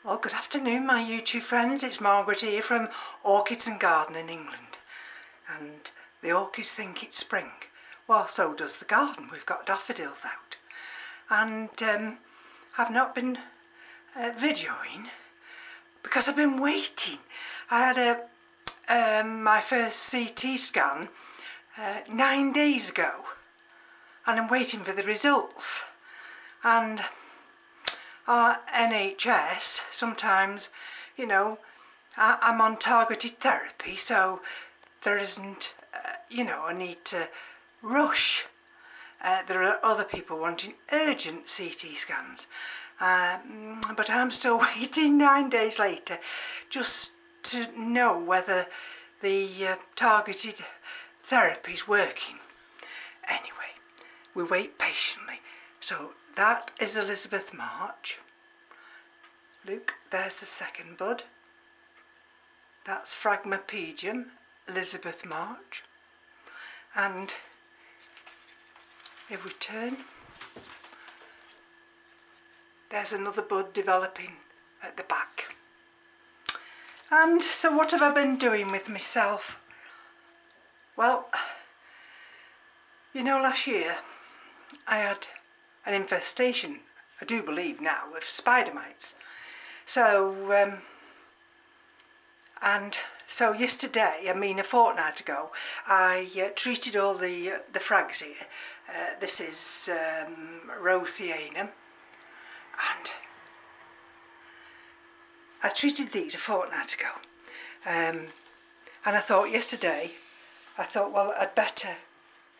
Well, good afternoon my YouTube friends, it's Margaret here from Orchids and Garden in England. And the orchids think it's spring. Well, so does the garden. We've got daffodils out. And I've not been videoing because I've been waiting. I had my first CT scan 9 days ago and I'm waiting for the results. And our NHS, sometimes, you know, I'm on targeted therapy, so there isn't, a need to rush. There are other people wanting urgent CT scans, but I'm still waiting 9 days later just to know whether the targeted therapy is working. Anyway, we wait patiently. So that is Elizabeth March. Look, there's the second bud. That's Phragmipedium, Elizabeth March. And if we turn, there's another bud developing at the back. And so what have I been doing with myself? Well, last year I had an infestation, I do believe now, of spider mites. So, so yesterday, a fortnight ago, I treated all the frags here. This is Rothianum, and I treated these a fortnight ago. And I thought well, I'd better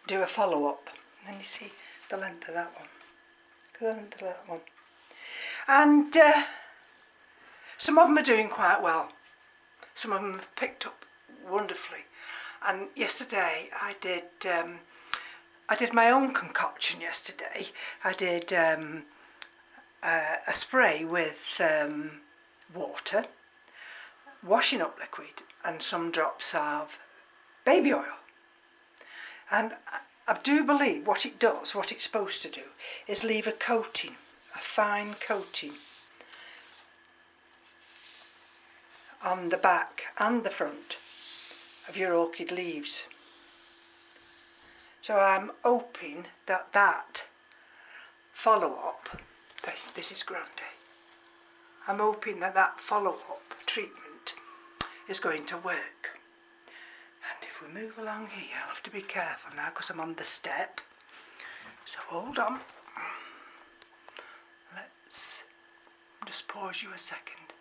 do a follow-up. And you see the length of that one. And some of them are doing quite well. Some of them have picked up wonderfully. And yesterday I did my own concoction yesterday. I did a spray with water, washing up liquid and some drops of baby oil. And I do believe what it does, what it's supposed to do, is leave a coating, a fine coating, on the back and the front of your orchid leaves. So I'm hoping that that follow-up, this is Grande, I'm hoping that that follow-up treatment is going to work. And if we move along here, I'll have to be careful now because I'm on the step. So hold on. Let's just pause you a second.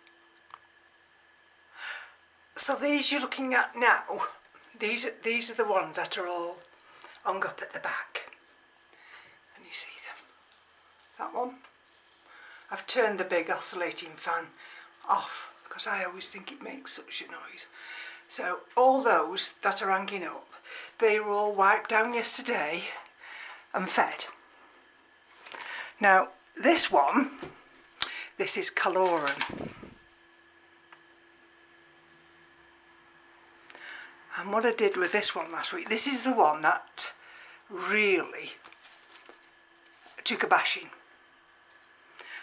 So these you're looking at now, these are the ones that are all hung up at the back. And you see them. That one. I've turned the big oscillating fan off because I always think it makes such a noise. So all those that are hanging up, they were all wiped down yesterday and fed. Now this one, this is Calorum. And what I did with this one last week, this is the one that really took a bashing.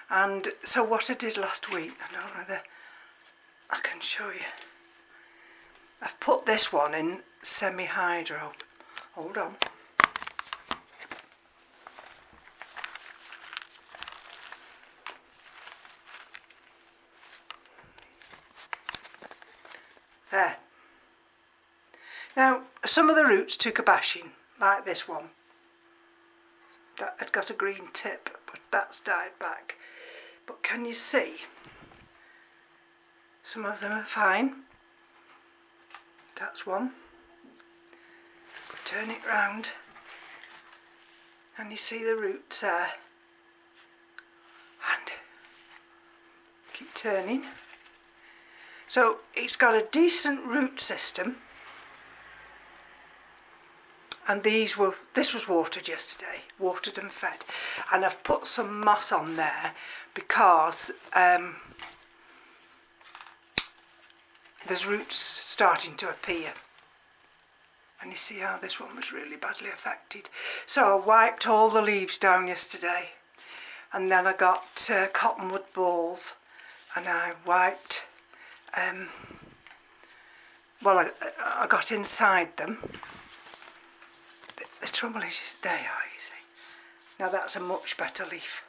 And so what I did last week, I don't know whether I can show you. I've put this one in semi-hydro. Hold on. There. Now, some of the roots took a bashing, like this one. That had got a green tip, but that's died back. But can you see? Some of them are fine. That's one. Turn it round and you see the roots there. And keep turning. So it's got a decent root system. And this was watered yesterday, watered and fed. And I've put some moss on there because there's roots starting to appear. And you see how this one was really badly affected. So I wiped all the leaves down yesterday. And then I got cottonwood balls and I wiped, well I got inside them. The trouble is they are, you see. Now that's a much better leaf.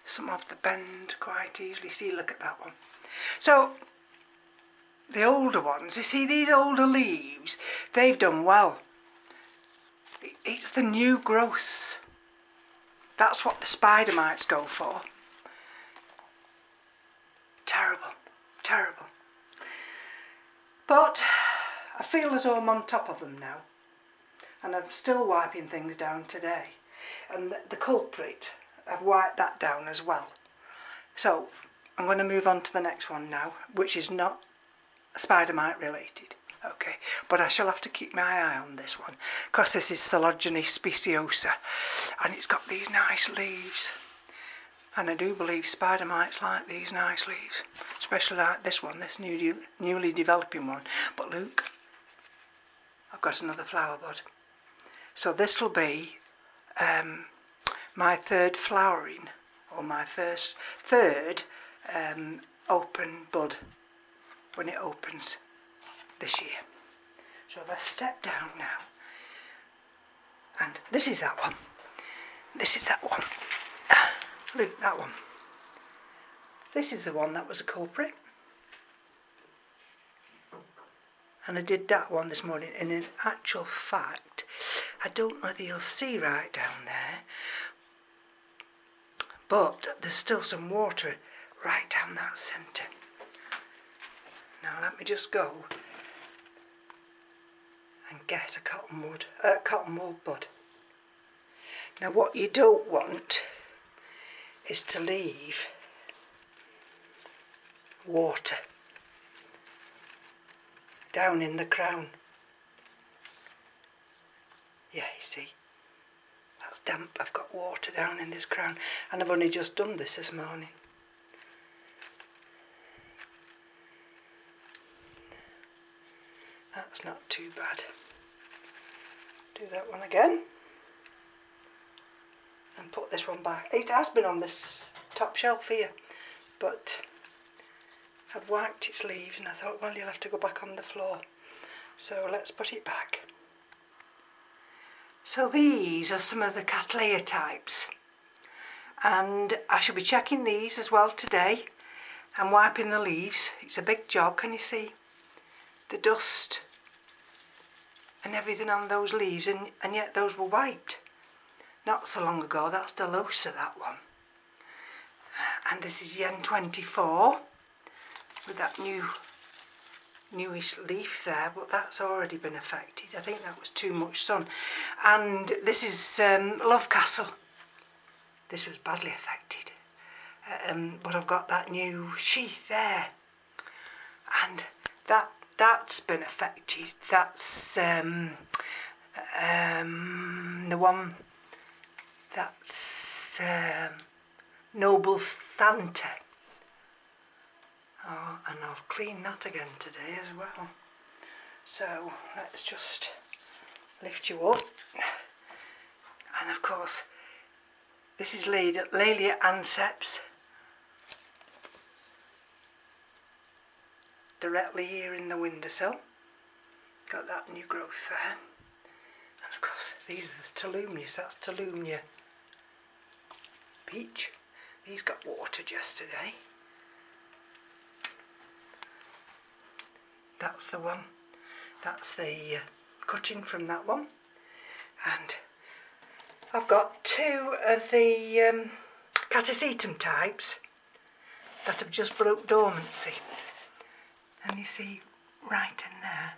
Some of the bend quite easily. See, look at that one. So the older ones, you see these older leaves, they've done well. It's the new growths. That's what the spider mites go for. Terrible, terrible. But I feel as though I'm on top of them now. And I'm still wiping things down today. And the culprit, I've wiped that down as well. So I'm going to move on to the next one now, which is not spider mite related. Okay, but I shall have to keep my eye on this one because this is Coleogyne speciosa and it's got these nice leaves. And I do believe spider mites like these nice leaves, especially like this one, this newly developing one. But look, I've got another flower bud. So this will be my third flowering, or my third open bud when it opens this year. So if I step down now, and this is that one, this is that one, look, that one. This is the one that was a culprit. And I did that one this morning, and in actual fact, I don't know whether you'll see right down there, but there's still some water right down that centre. Now let me just go and get a cotton wool bud. Now what you don't want is to leave water down in the crown. Yeah, you see, that's damp. I've got water down in this crown, and I've only just done this morning. That's not too bad. Do that one again and put this one back. It has been on this top shelf here, but I've wiped its leaves and I thought, well, you'll have to go back on the floor. So let's put it back. So these are some of the Cattleya types, and I shall be checking these as well today and wiping the leaves. It's a big job, can you see? The dust and everything on those leaves, and yet those were wiped not so long ago. That's Delosa, that one. And this is Yen 24 with that newish leaf there, but that's already been affected. I think that was too much sun. And this is Love Castle. This was badly affected, but I've got that new sheath there, and that's been affected. That's the one that's Noble Thanta. Oh, and I'll clean that again today as well. So let's just lift you up. And of course, this is Laelia anceps. Directly here in the windowsill. Got that new growth there. And of course, these are the Tolumnias. That's Tolumnia peach. These got watered yesterday. That's the one. That's the cutting from that one. And I've got two of the Catasetum types that have just broke dormancy. And you see right in there.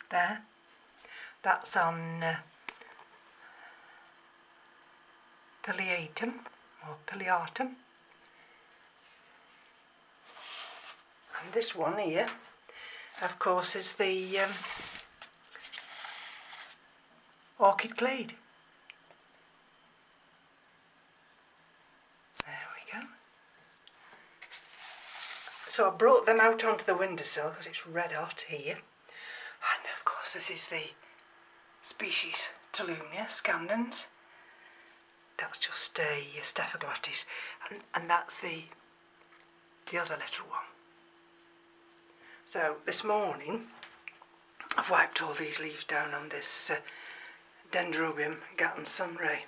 There. That's on Pileatum or Pileatum. And this one here, of course, is the orchid clade. There we go. So I brought them out onto the windowsill because it's red hot here. And of course this is the species Tolumnia scandens. that's just a staphylococcus, and that's the other little one. So this morning I've wiped all these leaves down on this Dendrobium Gatton Sunray,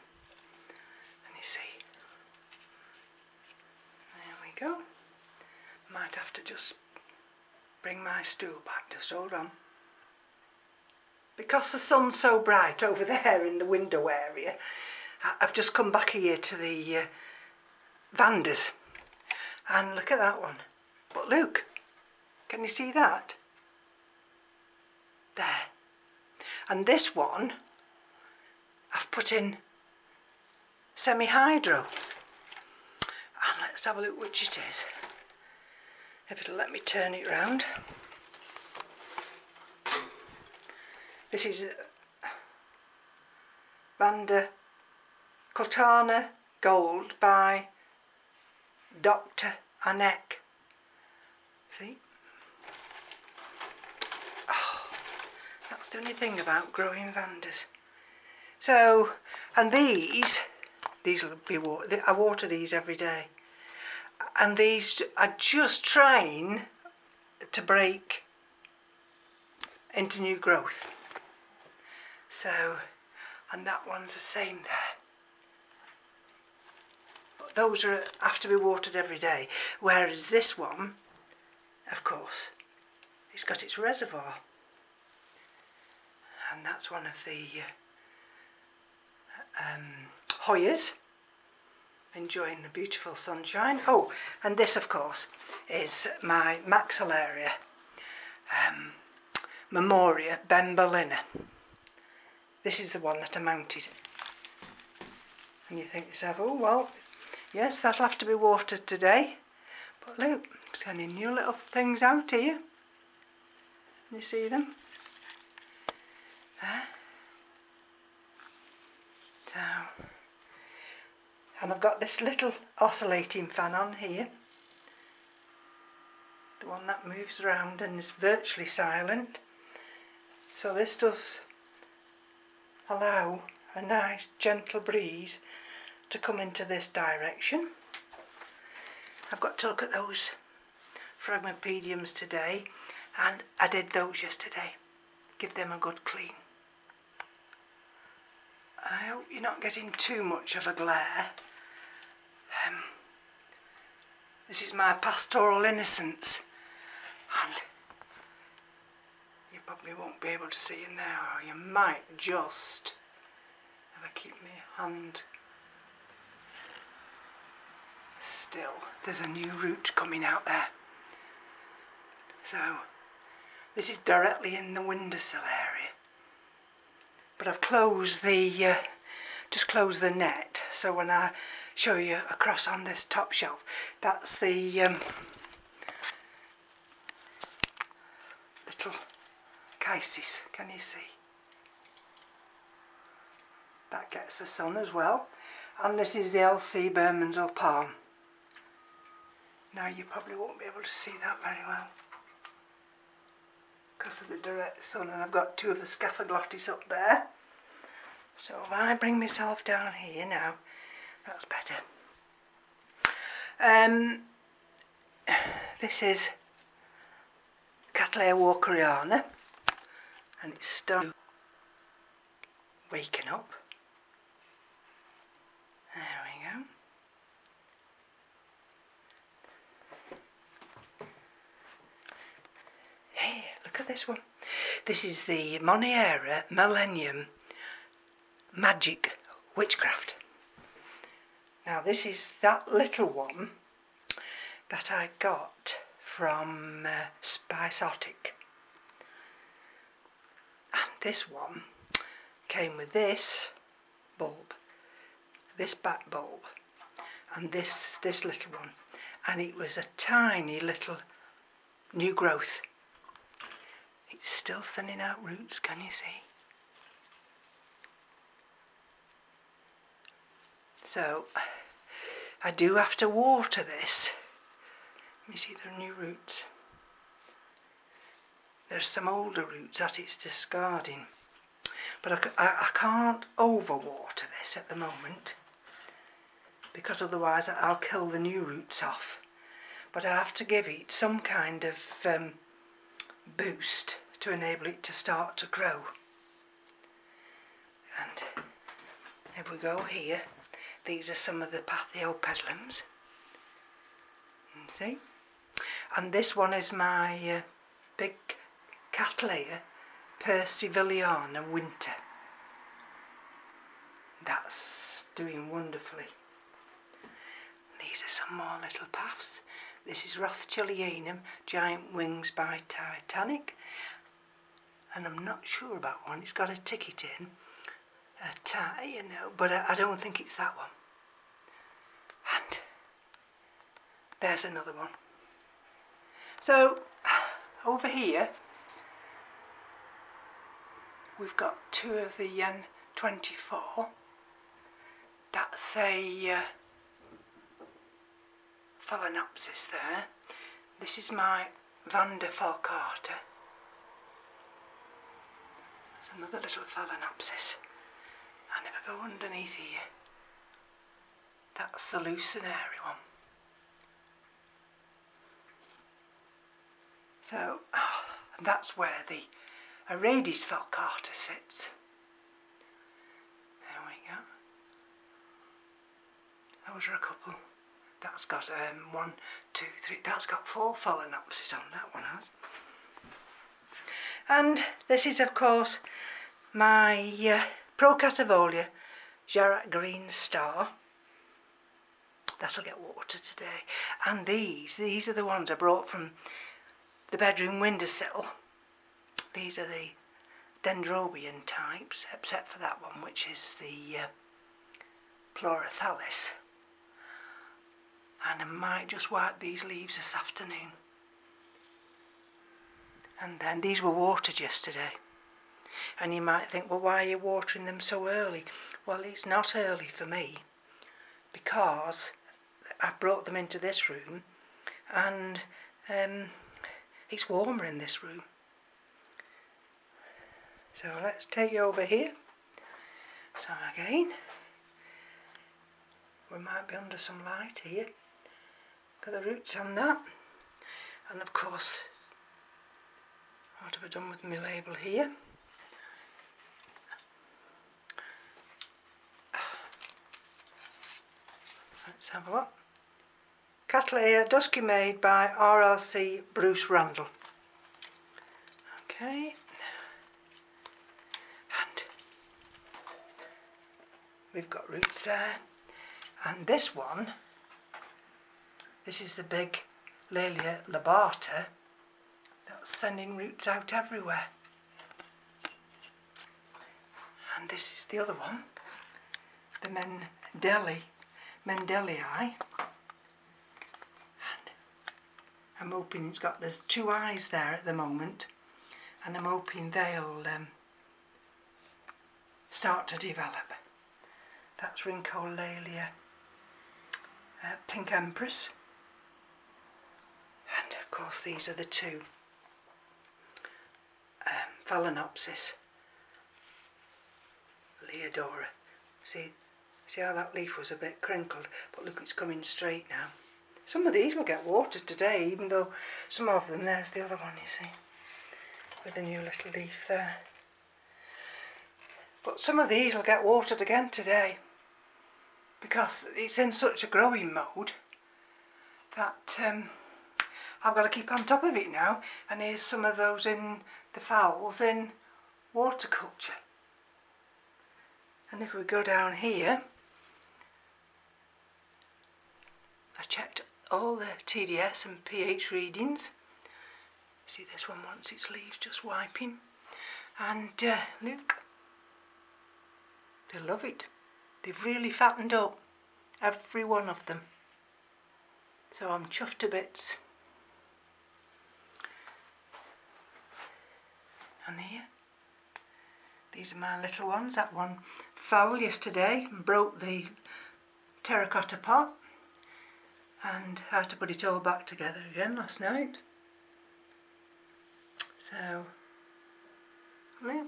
and you see, there we go. Might have to just bring my stool back, just hold on. Because the sun's so bright over there in the window area, I've just come back here to the Vandas, and look at that one. But look, can you see that? There. And this one I've put in semi-hydro. And let's have a look which it is. If it'll let me turn it round. This is Vanda Coltana Gold by Dr. Anek. See? Oh, that's the only thing about growing Vandas. So, and these will be watered. I water these every day. And these are just trying to break into new growth. So, and that one's the same there. But those have to be watered every day. Whereas this one, of course, it's got its reservoir. And that's one of the Hoyas, enjoying the beautiful sunshine. Oh, and this of course is my Maxillaria Memoria Bembolina. This is the one that I mounted. And you think to yourself, oh well, yes, that'll have to be watered today. But look, I'm sending new little things out here. You see them? There. So, and I've got this little oscillating fan on here, the one that moves around and is virtually silent. So this does allow a nice gentle breeze to come into this direction. I've got to look at those Phragmipediums today, and I did those yesterday. Give them a good clean. I hope you're not getting too much of a glare. This is my Pastoral Innocence, and you probably won't be able to see in there, or you might just, if I keep my hand still. There's a new root coming out there. So this is directly in the windowsill area. But I've closed the, just closed the net, so when I show you across on this top shelf, that's the little Chisis, can you see? That gets the sun as well. And this is the LC Bermondsey Palm. Now you probably won't be able to see that very well because of the direct sun, and I've got two of the Scaphoglotis up there. So if I bring myself down here now, that's better. This is Cattleya walkeriana, and it's still waking up. There we go. Hey, look at this one. This is the Monniera Millennium Magic Witchcraft. Now this is that little one that I got from Spidermites. And this one came with this bulb, this back bulb, and this little one. And it was a tiny little new growth. It's still sending out roots, can you see? So I do have to water this. Let me see the new roots. There's some older roots that it's discarding, but I can't overwater this at the moment. because otherwise I'll kill the new roots off. But I have to give it some kind of boost to enable it to start to grow. And if we go here, these are some of the pathiopedilums. See? And this one is my big Cattleya persivaliana winter. That's doing wonderfully. These are some more little paths. This is Rothschildianum, Giant Wings by Titanic. And I'm not sure about one. It's got a ticket in, you know, but I don't think it's that one. And there's another one. So over here we've got two of the N24. That's a Phalaenopsis there. This is my Vanda falcata. There's another little Phalaenopsis. And if I go underneath here, that's the Lucinary one. So that's where the Orchids falcata sits. There we go. Those are a couple. That's got 1, 2, 3. That's got 4 Phalaenopsis on, that one has. And this is of course my Procatavolia Jarrett Green Star. That'll get watered today. And these are the ones I brought from the bedroom windowsill. These are the Dendrobian types, except for that one, which is the Pleurathalis. And I might just wipe these leaves this afternoon. And then these were watered yesterday. And you might think, well, why are you watering them so early? Well, it's not early for me, because I brought them into this room and it's warmer in this room. So let's take you over here. So again, we might be under some light here. Got the roots on that. And of course, what have I done with my label here? Let's have a look. Cattleya Dusky Maid by RLC Bruce Randall. Okay. And we've got roots there. And this one, this is the big Laelia lobata. That's sending roots out everywhere. And this is the other one, the Mendelii. I'm hoping it's got, there's 2 eyes there at the moment, and I'm hoping they'll start to develop. That's Rhyncholaelia Pink Empress, and of course these are the 2 Phalaenopsis Leodora. See how that leaf was a bit crinkled, but look, it's coming straight now. Some of these will get watered today, even though some of them, there's the other one, you see, with a new little leaf there. But some of these will get watered again today, because it's in such a growing mode that I've got to keep on top of it now. And here's some of those in the fowls in waterculture. And if we go down here, I checked all the TDS and pH readings. See, this one wants its leaves just wiping. And look, they love it. They've really fattened up, every one of them. So I'm chuffed to bits. And here, these are my little ones. That one fell yesterday and broke the terracotta pot, and had to put it all back together again last night. So, yeah.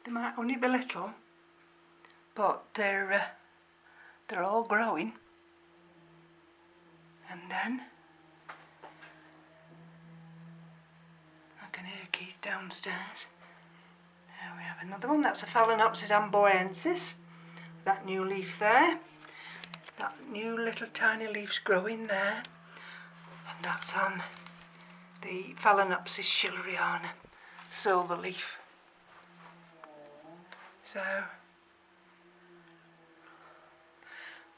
They might only be little, but they're all growing. And then I can hear Keith downstairs. There we have another one. That's a Phalaenopsis amboensis. That new leaf there. That new little tiny leaf's growing there. And that's on the Phalaenopsis schilleriana silver leaf. So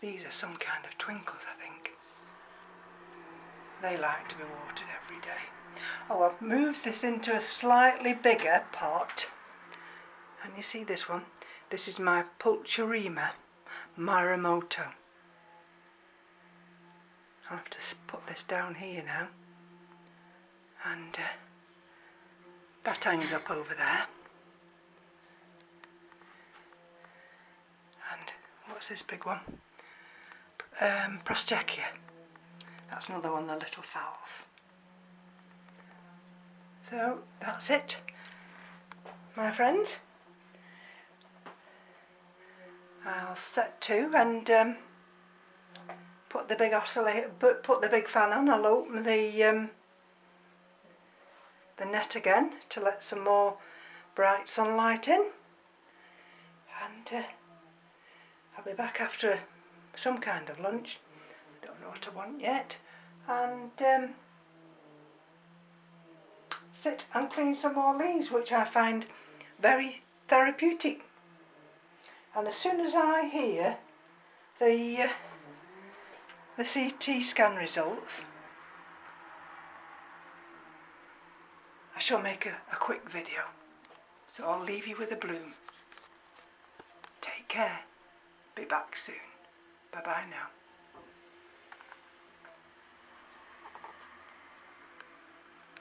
these are some kind of twinkles, I think. They like to be watered every day. Oh, I've moved this into a slightly bigger pot. And you see this one? This is my Pulcherema Miramoto. I'll have to put this down here now. And that hangs up over there. And what's this big one? Prostechia. That's another one of the little phals. So that's it, my friends. I'll set to and put the big oscillator, put the big fan on. I'll open the net again to let some more bright sunlight in, and I'll be back after some kind of lunch. I don't know what I want yet, and sit and clean some more leaves, which I find very therapeutic. And as soon as I hear the CT scan results, I shall make a quick video. So I'll leave you with a bloom. Take care. Be back soon. Bye bye now.